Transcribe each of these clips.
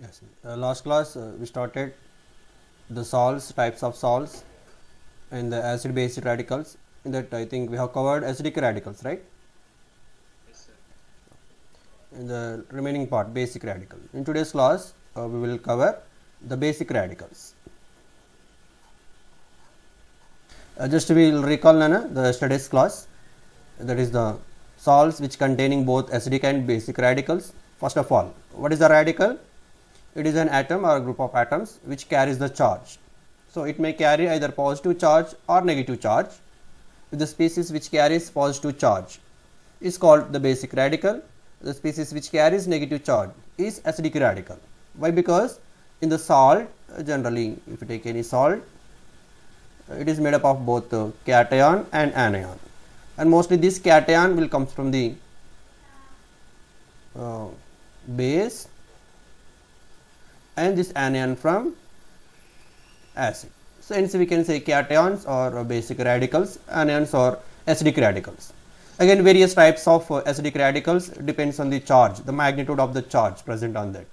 Yes. Last class we started the salts, types of salts, and the acid base radicals. In that, I think we have covered acidic radicals, right? Yes, sir. In the remaining part, basic radical. In today's class, we will cover the basic radicals. Just we will recall Nana, the yesterday's class. That is the salts which containing both acidic and basic radicals. First of all, what is the radical? It is an atom or a group of atoms which carries the charge. So it may carry either positive charge or negative charge. The species which carries positive charge is called the basic radical. The species which carries negative charge is acidic radical. Why? Because in the salt, generally if you take any salt, it is made up of both cation and anion, and mostly this cation will comes from the base and this anion from acid. So hence we can say cations or basic radicals, anions or acidic radicals. Again, various types of acidic radicals depends on the charge, the magnitude of the charge present on that.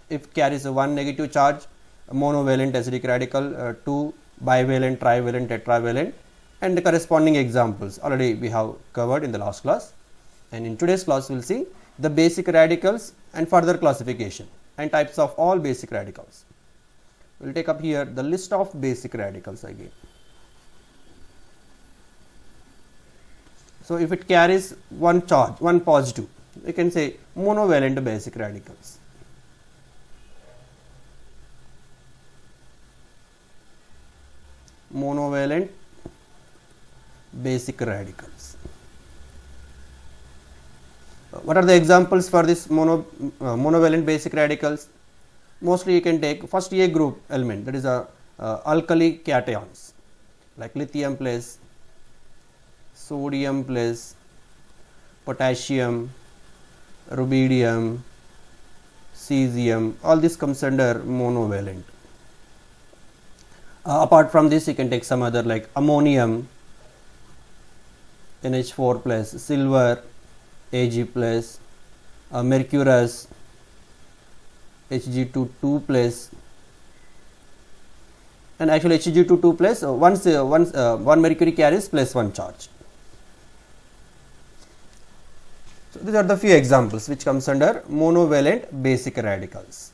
If carries a one negative charge, a monovalent acidic radical, two bivalent, trivalent, tetravalent, and the corresponding examples already we have covered in the last class. And in today's class we will see the basic radicals and further classification and types of all basic radicals. We will take up here the list of basic radicals again. So if it carries one charge, one positive, we can say monovalent basic radicals. Monovalent basic radicals. What are the examples for this monovalent basic radicals? Mostly you can take first A group element, that is a alkali cations like lithium plus sodium plus potassium, rubidium, cesium, all this comes under monovalent. Apart from this, you can take some other like ammonium, NH4 plus, silver, Ag plus, mercurous, Hg2 2 plus, and actually Hg2 2 plus one mercury carries plus one charge. So these are the few examples which comes under monovalent basic radicals.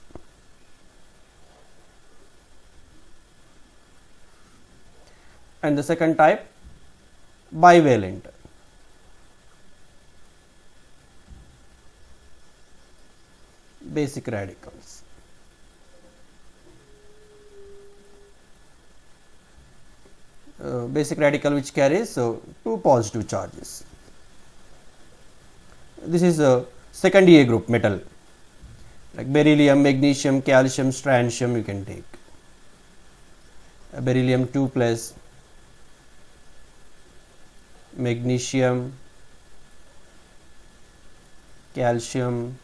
And the second type, bivalent. Basic radicals. Basic radical which carries two positive charges. This is a second A group metal like beryllium, magnesium, calcium, strontium. You can take beryllium 2 plus, magnesium, calcium,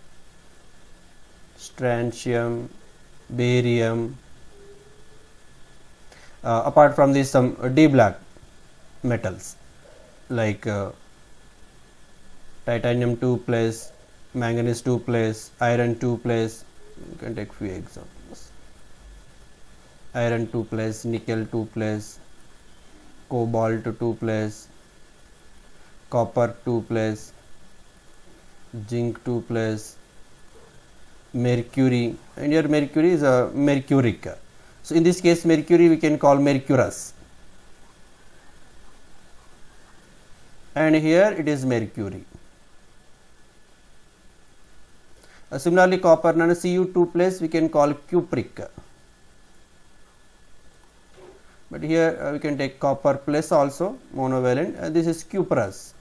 strontium, barium. Apart from this, some D black metals like titanium 2 plus, manganese 2 plus, iron 2 plus. You can take few examples. Iron 2 plus, nickel 2 plus, cobalt 2 plus, copper 2 plus, zinc 2 plus, mercury, and here mercury is a mercuric. So in this case mercury we can call mercurous, and here it is mercury. Similarly copper Cu2 plus we can call cupric, but here we can take copper plus also monovalent, this is cuprous.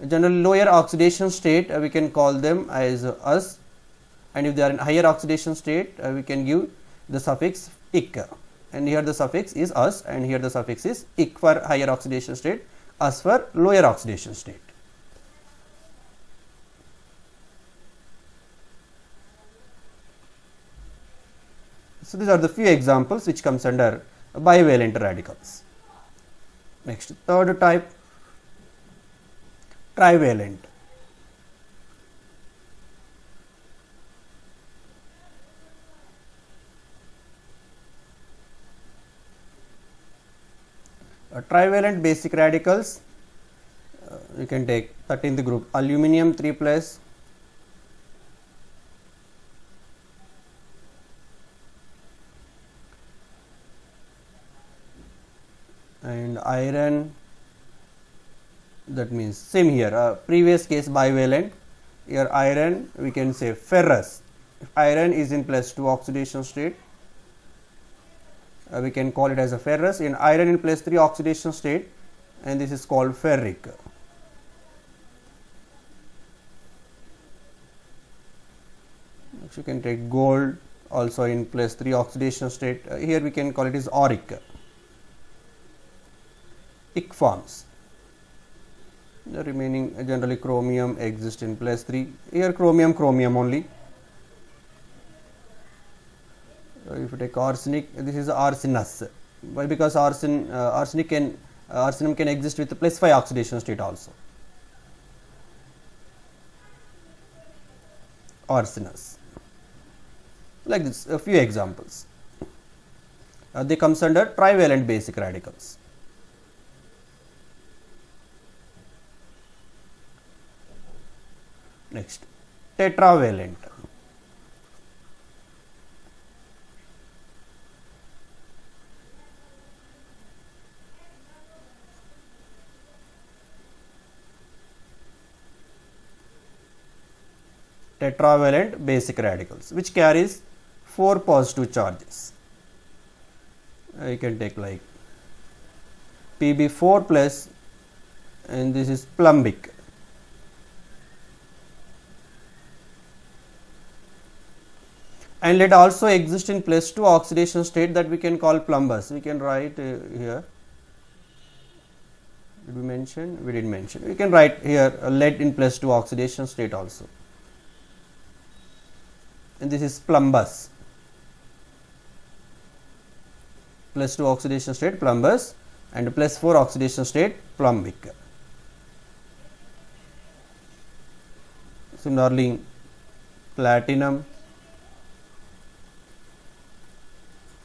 Generally lower oxidation state we can call them as us, and if they are in higher oxidation state we can give the suffix ic, and here the suffix is us and here the suffix is ic for higher oxidation state, us for lower oxidation state. So these are the few examples which comes under bivalent radicals. Next, third type, trivalent. Trivalent basic radicals, you can take 13th group, aluminum 3 plus, and iron, that means same here, previous case bivalent, here iron we can say ferrous. If iron is in +2 oxidation state, we can call it as a ferrous. In iron in +3 oxidation state, and this is called ferric. Next you can take gold also in +3 oxidation state, here we can call it as auric. Ichforms, the remaining generally chromium exists in +3, here chromium only. If you take arsenic, this is arsenous. Why? Because arsenum can exist with +5 oxidation state also. Arsenous. Like this, a few examples. They comes under trivalent basic radicals. Next, tetravalent. Tetravalent basic radicals, which carries 4 positive charges. You can take like Pb4 plus, and this is plumbic. And lead also exist in +2 oxidation state, that we can call plumbous. We can write here. Did we mention? We did mention. We can write here lead in +2 oxidation state also. And this is plumbous. +2 oxidation state plumbous, and +4 oxidation state plumbic. Similarly, platinum,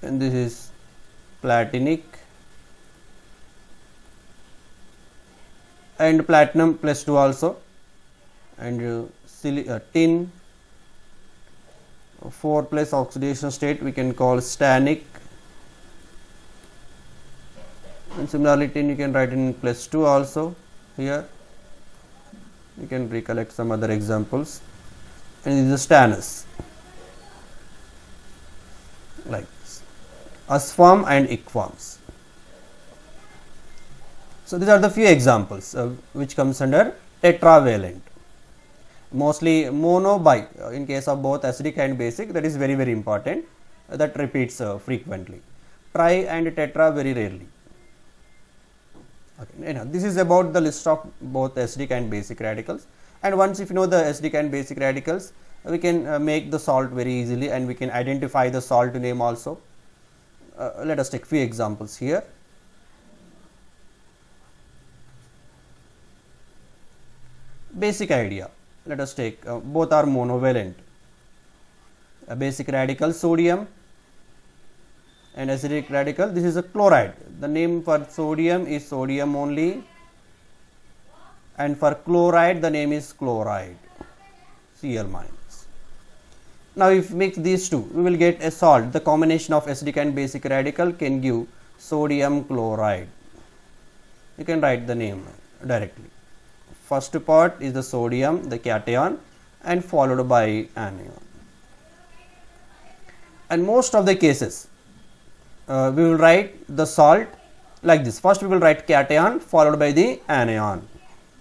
and this is platinic, and platinum +2 also, and tin 4 plus oxidation state we can call stannic, and similarly tin you can write in +2 also. Here you can recollect some other examples, and this is stannous, like this. Asform and ichforms. So these are the few examples which comes under tetravalent. Mostly mono bi in case of both acidic and basic, that is very important, that repeats frequently. Tri and tetra very rarely. Okay, now this is about the list of both acidic and basic radicals, and once if you know the acidic and basic radicals, we can make the salt very easily, and we can identify the salt name also. Let us take few examples here. Basic idea, let us take both are monovalent. A basic radical sodium and acidic radical, this is a chloride. The name for sodium is sodium only, and for chloride the name is chloride, Cl minus. Now if we mix these two, we will get a salt. The combination of acidic and basic radical can give sodium chloride. You can write the name directly. First part is the sodium, the cation, and followed by anion. And most of the cases we will write the salt like this. First we will write cation followed by the anion.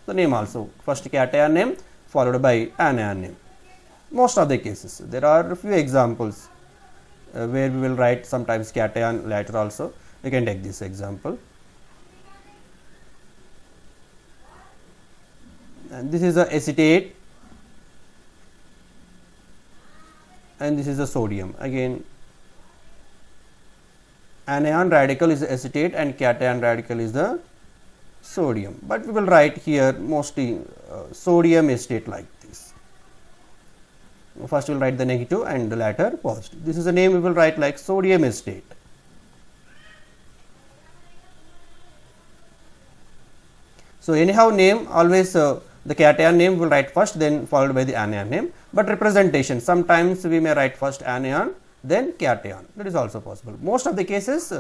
The name also, first cation name followed by anion name. Most of the cases. There are a few examples where we will write sometimes cation later also. We can take this example. And this is the acetate, and this is the sodium. Again, anion radical is the acetate and cation radical is the sodium, but we will write here mostly sodium acetate like this. First we will write the negative and the latter positive. This is the name we will write like sodium acetate. So, anyhow name always the cation name will write first, then followed by the anion name, but representation sometimes we may write first anion then cation, that is also possible. Most of the cases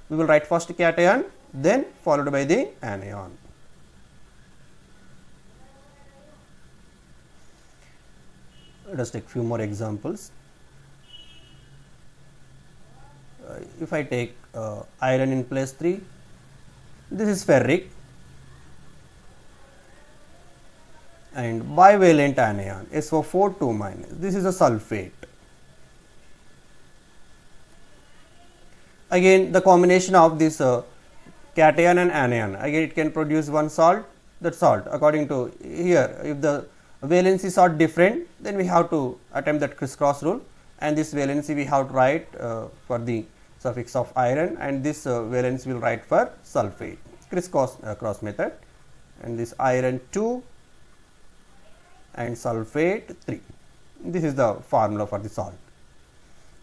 we will write first cation then followed by the anion. Let us take few more examples. If I take iron in place 3, this is ferric and bivalent anion SO4 2 minus, this is a sulfate. Again the combination of this cation and anion, again it can produce one salt, that salt according to here, if the valencies are different then we have to attempt that crisscross rule, and this valency we have to write for the suffix of iron, and this valence will write for sulfate, crisscross cross method, and this iron 2 and sulfate 3. This is the formula for the salt.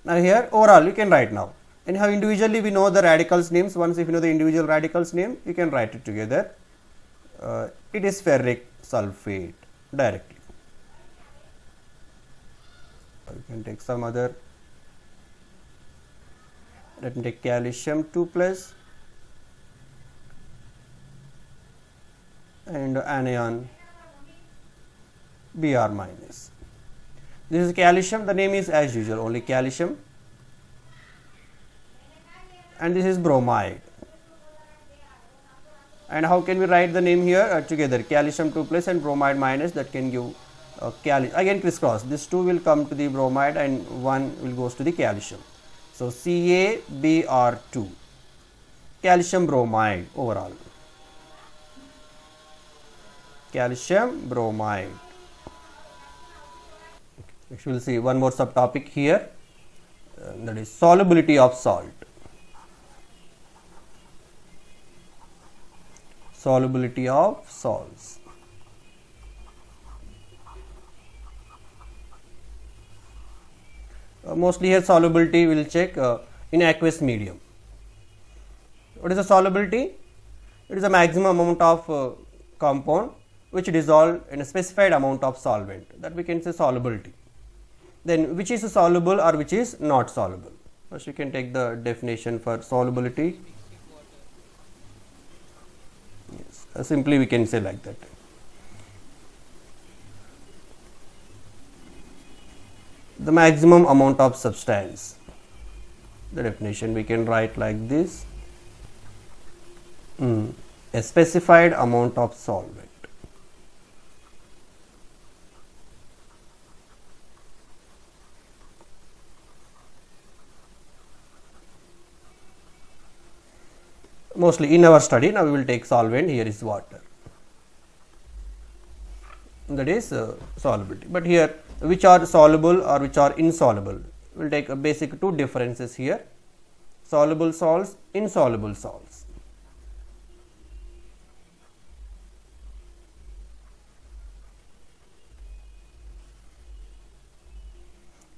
Now, here overall you can write now, and how individually we know the radicals names. Once if you know the individual radicals name, you can write it together. It is ferric sulfate directly. You can take some other. Let me take calcium 2 plus and anion Br minus. This is calcium, the name is as usual only calcium, and this is bromide. And how can we write the name here together, calcium 2 plus and bromide minus, that can give again crisscross, this 2 will come to the bromide and 1 will goes to the calcium. So, CaBr2 calcium bromide overall, calcium bromide. Next we will see one more subtopic here, that is solubility of salt. Solubility of salts. Mostly here solubility we will check in aqueous medium. What is the solubility? It is the maximum amount of compound which dissolve in a specified amount of solvent, that we can say solubility. Then which is soluble or which is not soluble. First you can take the definition for solubility. Yes, simply we can say like that. The maximum amount of substance. The definition we can write like this. A specified amount of solvent. Mostly in our study now we will take solvent, here is water, that is solubility. But here which are soluble or which are insoluble, we will take a basic two differences here, soluble salts, insoluble salts.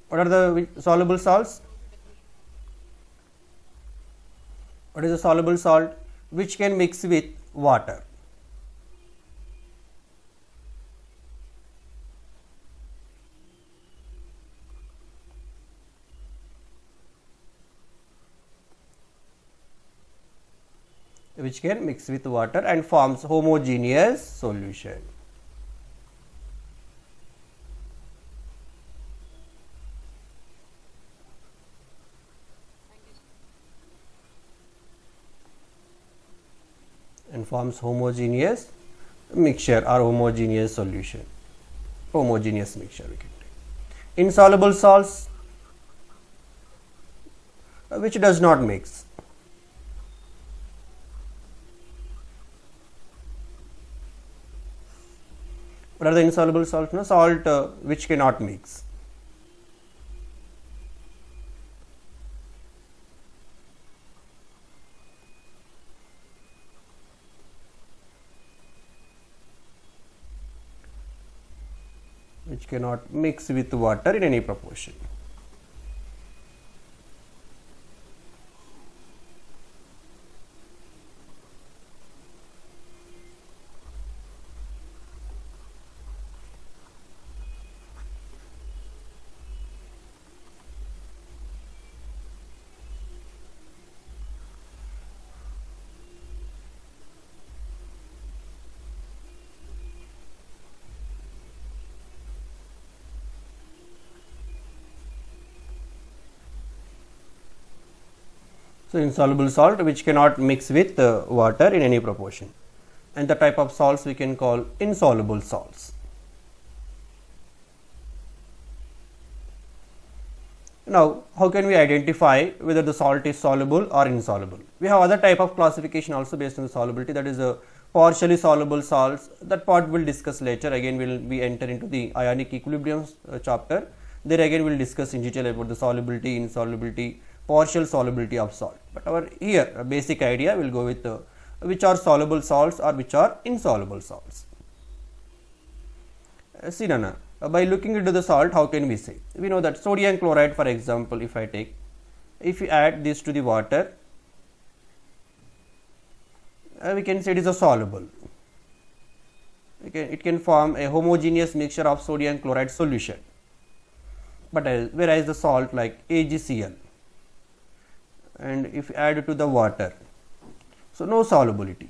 What are the soluble salts? What is a soluble salt? Which can mix with water. Which can mix with water and forms homogeneous solution. And forms homogeneous mixture or homogeneous solution, homogeneous mixture we can take. Insoluble salts, which does not mix. What are the insoluble salts? No, salt which cannot mix. Which cannot mix with water in any proportion. So, insoluble salt which cannot mix with water in any proportion, and the type of salts we can call insoluble salts. Now, how can we identify whether the salt is soluble or insoluble? We have other type of classification also based on the solubility, that is a partially soluble salts. That part we will discuss later. Again, we enter into the ionic equilibrium chapter. There again we will discuss in detail about the solubility, insolubility, partial solubility of salt. But our here a basic idea will go with which are soluble salts or which are insoluble salts. See Nana, by looking into the salt, how can we say? We know that sodium chloride, for example, if you add this to the water, we can say it is a soluble. It can form a homogeneous mixture of sodium chloride solution. But whereas the salt like AgCl, and if you add it to the water, so no solubility.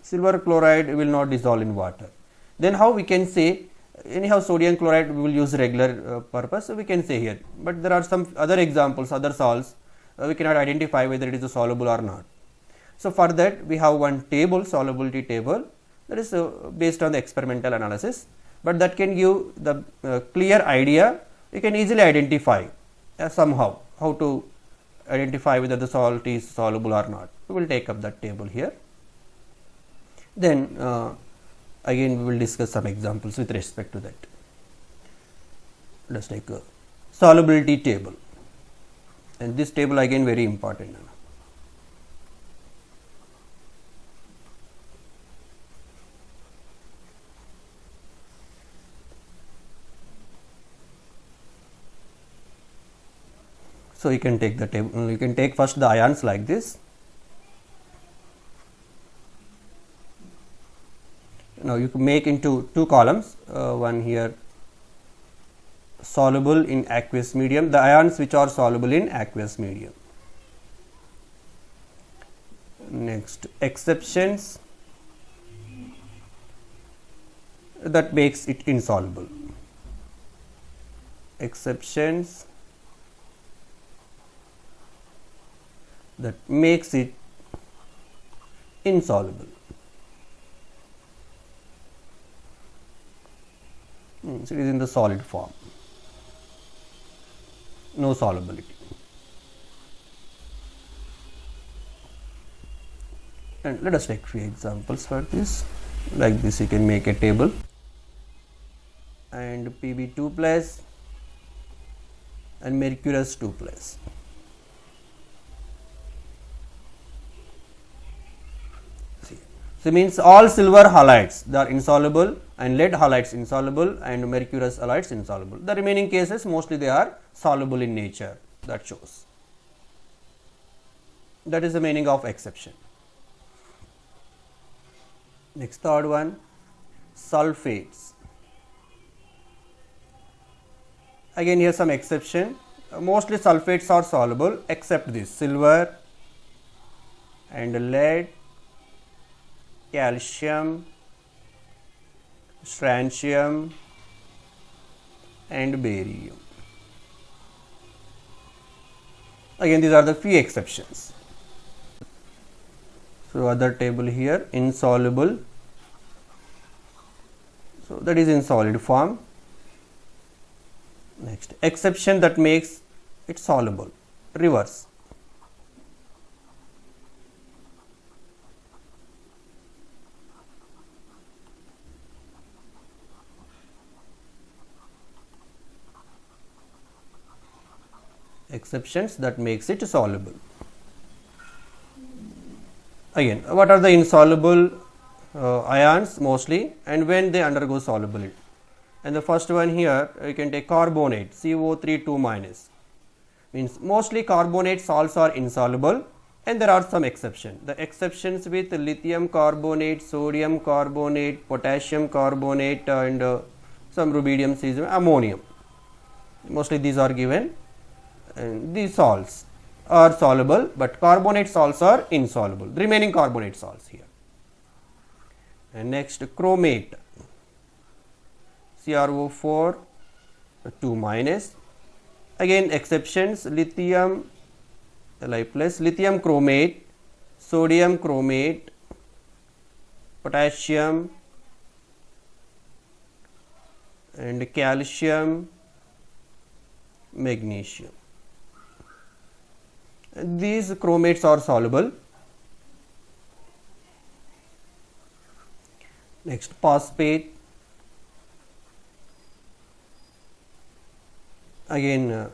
Silver chloride will not dissolve in water. Then how we can say, anyhow sodium chloride we will use regular purpose, so we can say here. But there are some other examples, other salts, we cannot identify whether it is a soluble or not. So for that we have one table, solubility table, that is based on the experimental analysis, but that can give the clear idea. You can easily identify somehow how to identify whether the salt is soluble or not. We will take up that table here. Then again we will discuss some examples with respect to that. Let us take a solubility table, and this table again very important. So you can take the table, you can take first the ions like this. Now you can make into two columns, one here soluble in aqueous medium, the ions which are soluble in aqueous medium. Next, exceptions that makes it insoluble. Exceptions that makes it insoluble. So it is in the solid form, no solubility. And let us take few examples for this. Like this, you can make a table, and Pb2 plus and mercurous 2 plus. So it means all silver halides, they are insoluble, and lead halides insoluble, and mercurous halides insoluble. The remaining cases mostly they are soluble in nature. That shows. That is the meaning of exception. Next, third one, sulfates. Again here some exception. Mostly sulfates are soluble except this silver and lead, calcium, strontium and barium. Again these are the few exceptions. So other table here, insoluble, so that is in solid form. Next, exception that makes it soluble, reverse. Exceptions that makes it soluble. Again, what are the insoluble ions mostly, and when they undergo solubility? And the first one here, you can take carbonate, CO3 2 minus, means mostly carbonate salts are insoluble, and there are some exceptions. The exceptions with lithium carbonate, sodium carbonate, potassium carbonate, and some rubidium, cesium, ammonium. Mostly these are given, and these salts are soluble, but carbonate salts are insoluble, the remaining carbonate salts here. And next, chromate, CrO4 2 minus, Again exceptions, lithium Li plus, lithium chromate, sodium chromate, potassium and calcium, magnesium. These chromates are soluble. Next, phosphate. Again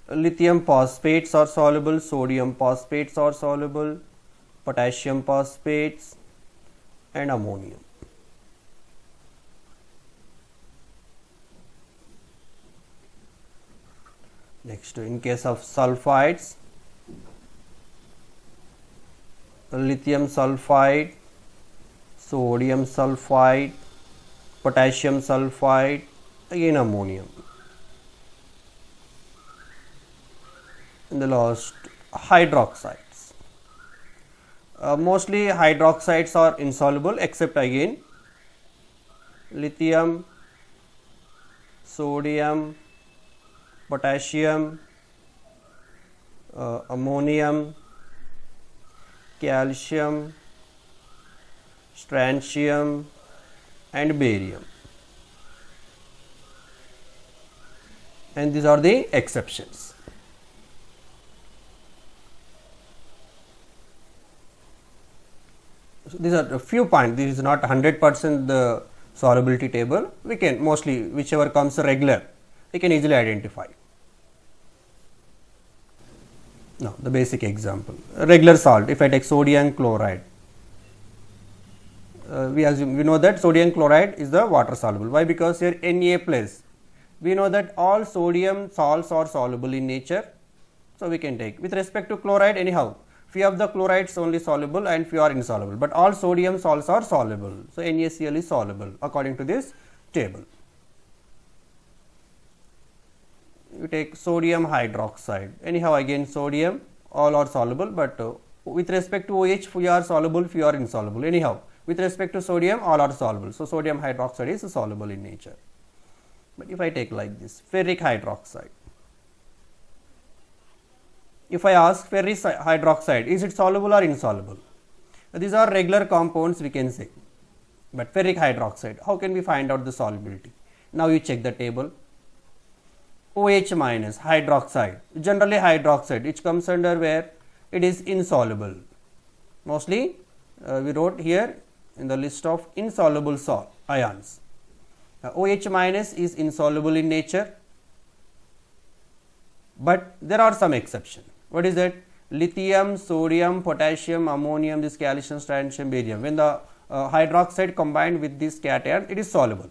lithium phosphates are soluble, sodium phosphates are soluble, potassium phosphates and ammonium. Next, in case of sulfides, lithium sulfide, sodium sulfide, potassium sulfide, again ammonium. And the last, hydroxides. Mostly hydroxides are insoluble except again lithium, sodium, potassium, ammonium, calcium, strontium and barium, and these are the exceptions. So these are a few points. This is not 100% the solubility table. We can mostly whichever comes regular, we can easily identify. Now the basic example, regular salt. If I take sodium chloride, we know that sodium chloride is the water soluble. Why? Because here Na plus. We know that all sodium salts are soluble in nature, so we can take. With respect to chloride, anyhow, few of the chlorides only soluble and few are insoluble, but all sodium salts are soluble. So NaCl is soluble according to this table. You take sodium hydroxide, anyhow again sodium, all are soluble, but with respect to OH, few are soluble, few are insoluble. Anyhow, with respect to sodium, all are soluble. So sodium hydroxide is soluble in nature. But if I take like this, ferric hydroxide. If I ask ferric hydroxide, is it soluble or insoluble? These are regular compounds we can say, but ferric hydroxide, how can we find out the solubility? Now you check the table. OH minus hydroxide, generally hydroxide, which comes under where it is insoluble. Mostly we wrote here in the list of insoluble ions. OH minus is insoluble in nature, but there are some exceptions. What is that? Lithium, sodium, potassium, ammonium, this calcium, strontium, barium. When the hydroxide combined with this cation, it is soluble.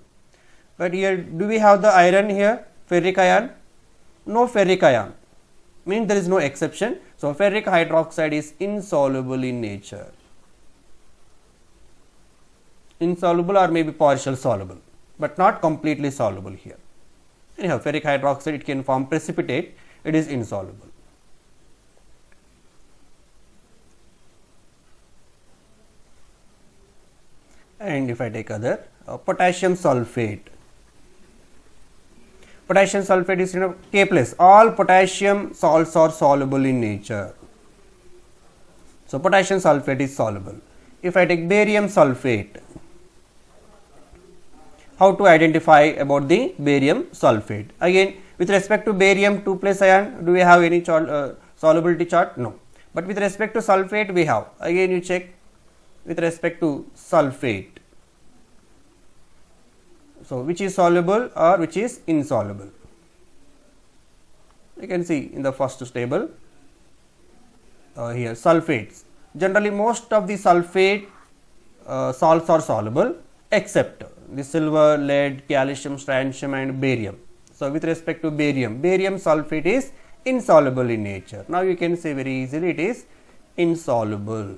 But here, do we have the iron here? Ferric ion? No ferric ion. Means there is no exception. So ferric hydroxide is insoluble in nature. Insoluble or maybe partial soluble, but not completely soluble here. Anyhow, ferric hydroxide, it can form precipitate, it is insoluble. And if I take other, potassium sulfate. Potassium sulfate is K plus. All potassium salts are soluble in nature. So potassium sulfate is soluble. If I take barium sulfate, how to identify about the barium sulfate? Again, with respect to barium 2 plus ion, do we have any solubility chart? No. But with respect to sulfate, we have. Again, you check with respect to sulfate. So which is soluble or which is insoluble? You can see in the first table here sulfates. Generally, most of the sulfate salts are soluble except the silver, lead, calcium, strontium and barium. So with respect to barium, barium sulfate is insoluble in nature. Now you can say very easily it is insoluble.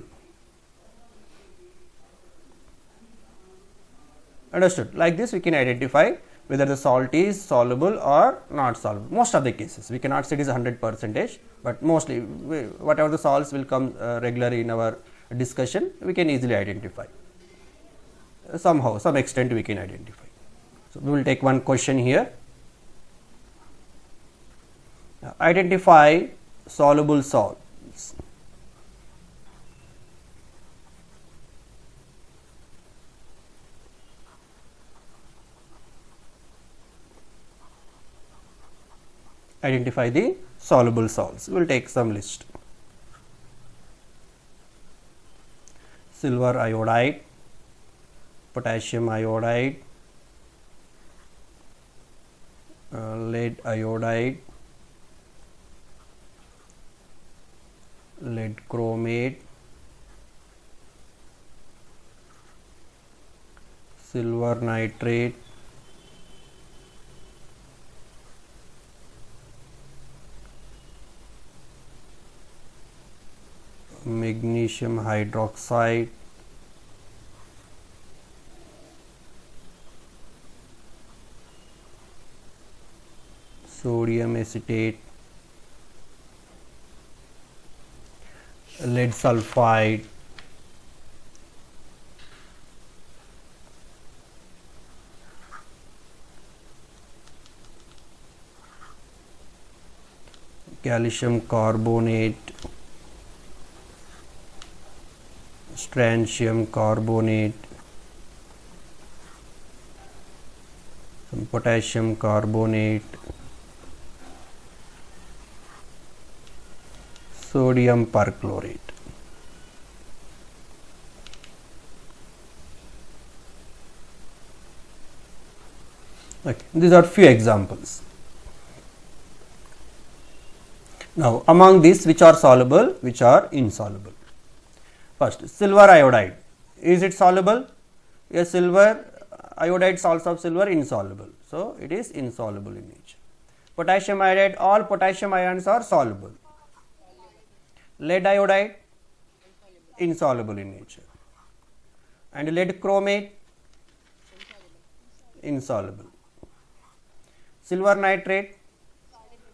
Understood? Like this we can identify whether the salt is soluble or not soluble. Most of the cases, we cannot say it is 100%, but mostly whatever the salts will come regularly in our discussion, we can easily identify. Somehow, some extent we can identify. So we will take one question here. Identify soluble salts. Identify the soluble salts. We will take some list. Silver iodide, potassium iodide, lead iodide, lead chromate, silver nitrate, magnesium hydroxide, sodium acetate, lead sulfide, calcium carbonate, strontium carbonate, some potassium carbonate, sodium perchlorate. Okay, these are few examples. Now, among these, which are soluble, which are insoluble? First, silver iodide. Is it soluble? Yes, silver iodide salts of silver insoluble. So, it is insoluble in nature. Potassium iodide, all potassium ions are soluble. Lead iodide, insoluble in nature. And lead chromate, insoluble. Silver nitrate,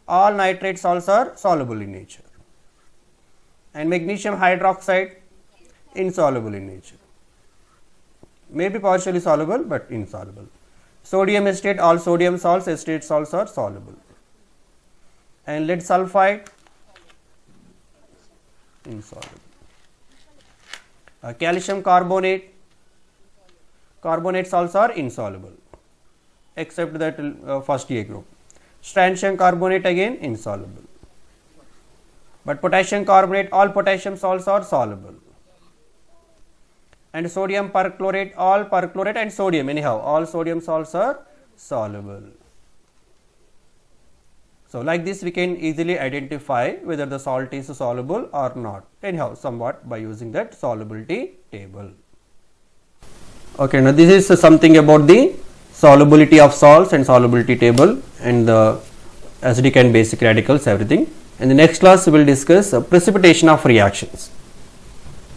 all nitrate salts are soluble in nature. And magnesium hydroxide, insoluble in nature. May be partially soluble, but insoluble. Sodium acetate, all sodium salts, acetate salts are soluble. And lead sulfide, insoluble. Calcium carbonate, carbonate salts are insoluble, except that first A group. Strontium carbonate again insoluble. But potassium carbonate, all potassium salts are soluble. And sodium perchlorate, all perchlorate and sodium, anyhow, all sodium salts are soluble. So, like this we can easily identify whether the salt is soluble or not, anyhow, somewhat by using that solubility table. Okay, now this is something about the solubility of salts and solubility table and the acidic and basic radicals, everything. In the next class we will discuss precipitation of reactions.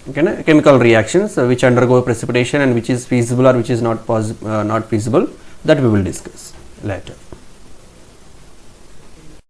Okay, chemical reactions which undergo precipitation and which is feasible or which is not feasible, that we will discuss later.